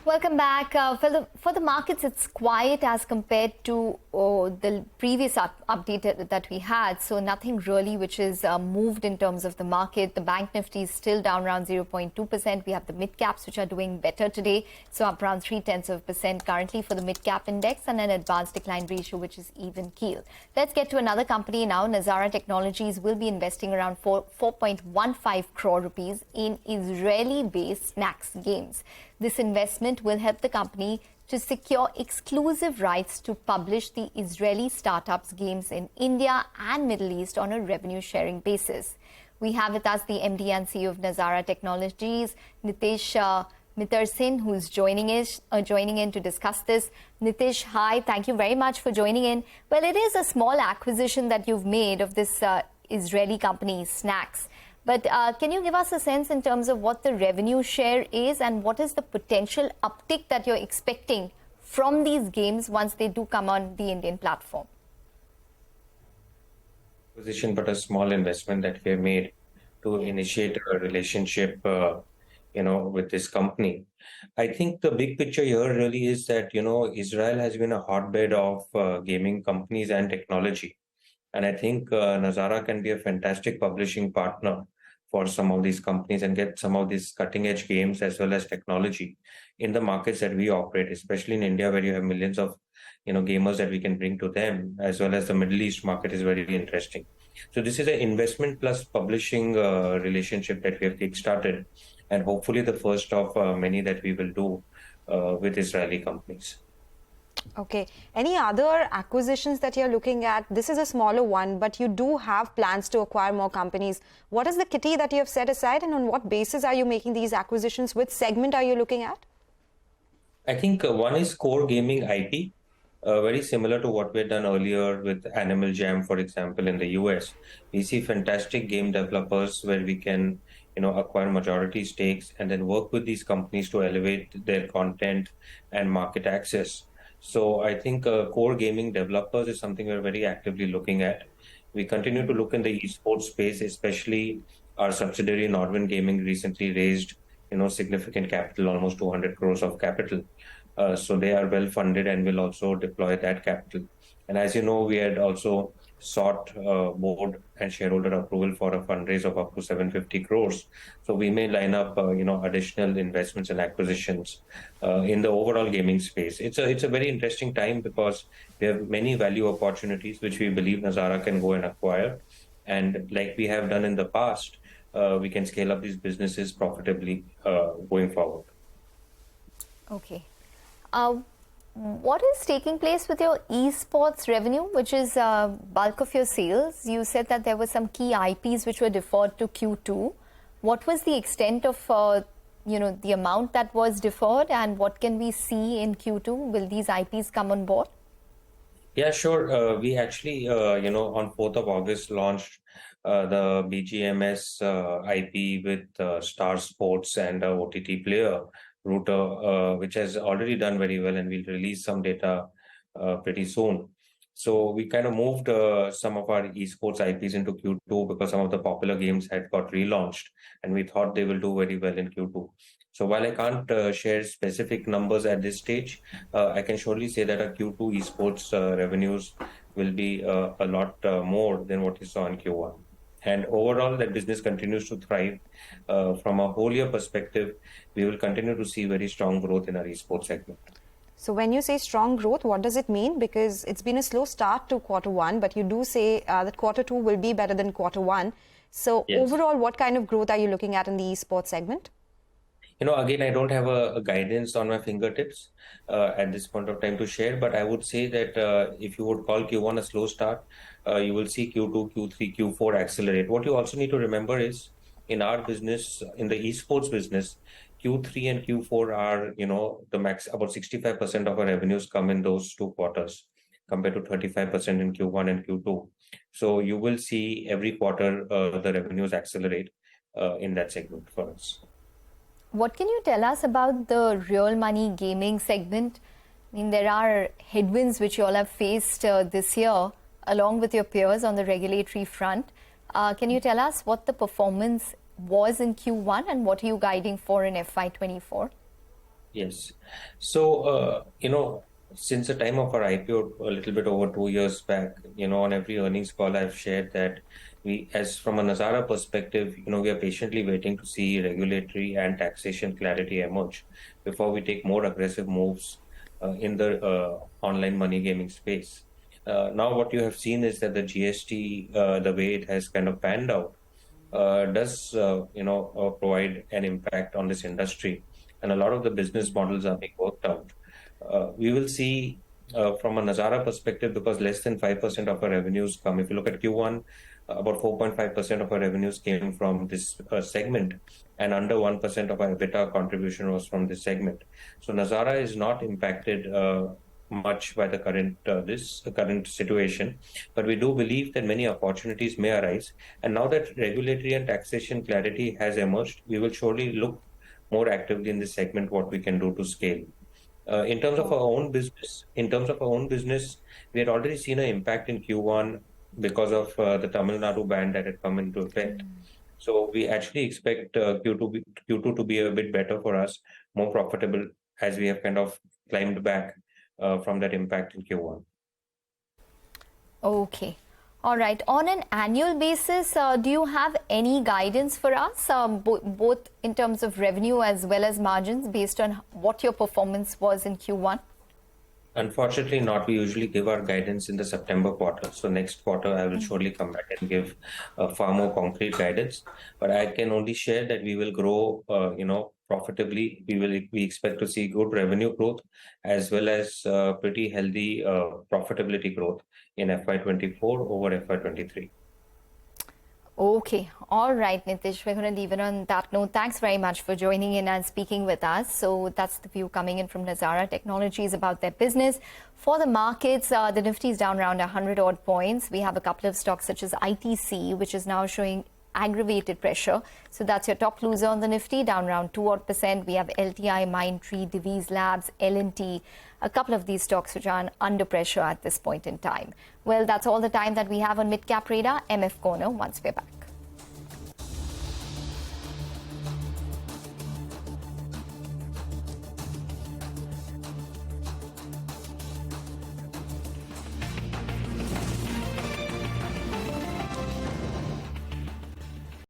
Welcome back. For the markets, it's quiet as compared to the previous update that we had. So nothing really which is moved in terms of the market. The Bank Nifty is still down around 0.2%. We have the mid caps which are doing better today. So up around 0.3% currently for the mid cap index and an advanced decline ratio which is even keel. Let's get to another company now. Nazara Technologies will be investing around 4.15 crore rupees in Israeli-based Snacks Games. This investment will help the company to secure exclusive rights to publish the Israeli startups games in India and Middle East on a revenue-sharing basis. We have with us the MD and CEO of Nazara Technologies, Nitish Mittersain, who's joining in to discuss this. Nitish, hi. Thank you very much for joining in. Well, it is a small acquisition that you've made of this Israeli company, Snacks. But can you give us a sense in terms of what the revenue share is and what is the potential uptick that you're expecting from these games once they do come on the Indian platform? Position, but a small investment that we have made to initiate a relationship, with this company. I think the big picture here really is that, Israel has been a hotbed of gaming companies and technology. And I think Nazara can be a fantastic publishing partner for some of these companies and get some of these cutting edge games as well as technology in the markets that we operate, especially in India, where you have millions of gamers that we can bring to them, as well as the Middle East market is very interesting. So this is an investment plus publishing relationship that we have kickstarted, and hopefully the first of many that we will do with Israeli companies. Okay. Any other acquisitions that you're looking at? This is a smaller one, but you do have plans to acquire more companies. What is the kitty that you have set aside, and on what basis are you making these acquisitions? Which segment are you looking at? I think one is core gaming IP, very similar to what we had done earlier with Animal Jam, for example, in the US. We see fantastic game developers where we can, acquire majority stakes and then work with these companies to elevate their content and market access. So I think core gaming developers is something we're very actively looking at. We continue to look in the esports space, especially our subsidiary Nodwin Gaming recently raised, significant capital, almost 200 crores of capital. So they are well funded and will also deploy that capital. And as you know, we had also sought board and shareholder approval for a fundraise of up to 750 crores. So we may line up, additional investments and acquisitions in the overall gaming space. It's a very interesting time because we have many value opportunities which we believe Nazara can go and acquire. And like we have done in the past, we can scale up these businesses profitably going forward. Okay. What is taking place with your esports revenue, which is bulk of your sales? You said that there were some key IPs which were deferred to Q2. What was the extent of, the amount that was deferred, and what can we see in Q2? Will these IPs come on board? Yeah, sure. We actually, on 4th of August launched the BGMS IP with Star Sports and OTT player. Router, which has already done very well, and we'll release some data pretty soon. So we kind of moved some of our esports IPs into Q2 because some of the popular games had got relaunched, and we thought they will do very well in Q2. So while I can't share specific numbers at this stage, I can surely say that our Q2 esports revenues will be a lot more than what you saw in Q1. And overall, that business continues to thrive. From a whole year perspective, we will continue to see very strong growth in our esports segment. So when you say strong growth, what does it mean? Because it's been a slow start to quarter one, but you do say that quarter two will be better than quarter one. So yes. Overall, what kind of growth are you looking at in the esports segment? Again, I don't have a guidance on my fingertips at this point of time to share, but I would say that if you would call Q1 a slow start, you will see Q2, Q3, Q4 accelerate. What you also need to remember is in our business, in the esports business, Q3 and Q4 are, the max, about 65% of our revenues come in those 2 quarters compared to 35% in Q1 and Q2. So you will see every quarter the revenues accelerate in that segment for us. What can you tell us about the real money gaming segment? I mean, there are headwinds which you all have faced this year, along with your peers on the regulatory front. Can you tell us what the performance was in Q1 and what are you guiding for in FY24? Yes. So, since the time of our IPO, a little bit over 2 years back, on every earnings call, I've shared that as from a Nazara perspective, we are patiently waiting to see regulatory and taxation clarity emerge before we take more aggressive moves in the online money gaming space. Now, what you have seen is that the GST, the way it has kind of panned out, does provide an impact on this industry, and a lot of the business models are being worked out. We will see from a Nazara perspective, because less than 5% of our revenues come. If you look at Q1, about 4.5% of our revenues came from this segment, and under 1% of our EBITDA contribution was from this segment. So Nazara is not impacted much by the current situation, but we do believe that many opportunities may arise. And now that regulatory and taxation clarity has emerged, we will surely look more actively in this segment what we can do to scale. In terms of our own business, we had already seen an impact in Q1 because of the Tamil Nadu ban that had come into effect. So we actually expect Q2 to be a bit better for us, more profitable, as we have kind of climbed back from that impact in Q1. Okay. All right. On an annual basis, do you have any guidance for us, both in terms of revenue as well as margins, based on what your performance was in Q1? Unfortunately not. We usually give our guidance in the September quarter. So next quarter, I will surely come back and give far more concrete guidance. But I can only share that we will grow, profitably. We expect to see good revenue growth as well as pretty healthy profitability growth in FY24 over FY23. Okay. All right, Nitish. We're going to leave it on that note. Thanks very much for joining in and speaking with us. So that's the view coming in from Nazara Technologies about their business. For the markets, the Nifty is down around 100 odd points. We have a couple of stocks such as ITC, which is now showing aggravated pressure. So that's your top loser on the Nifty, down around 2 odd %. We have LTI, Mindtree, Divi's Labs, L&T, a couple of these stocks which are under pressure at this point in time. Well, that's all the time that we have on Midcap Radar. MF Corner once we're back.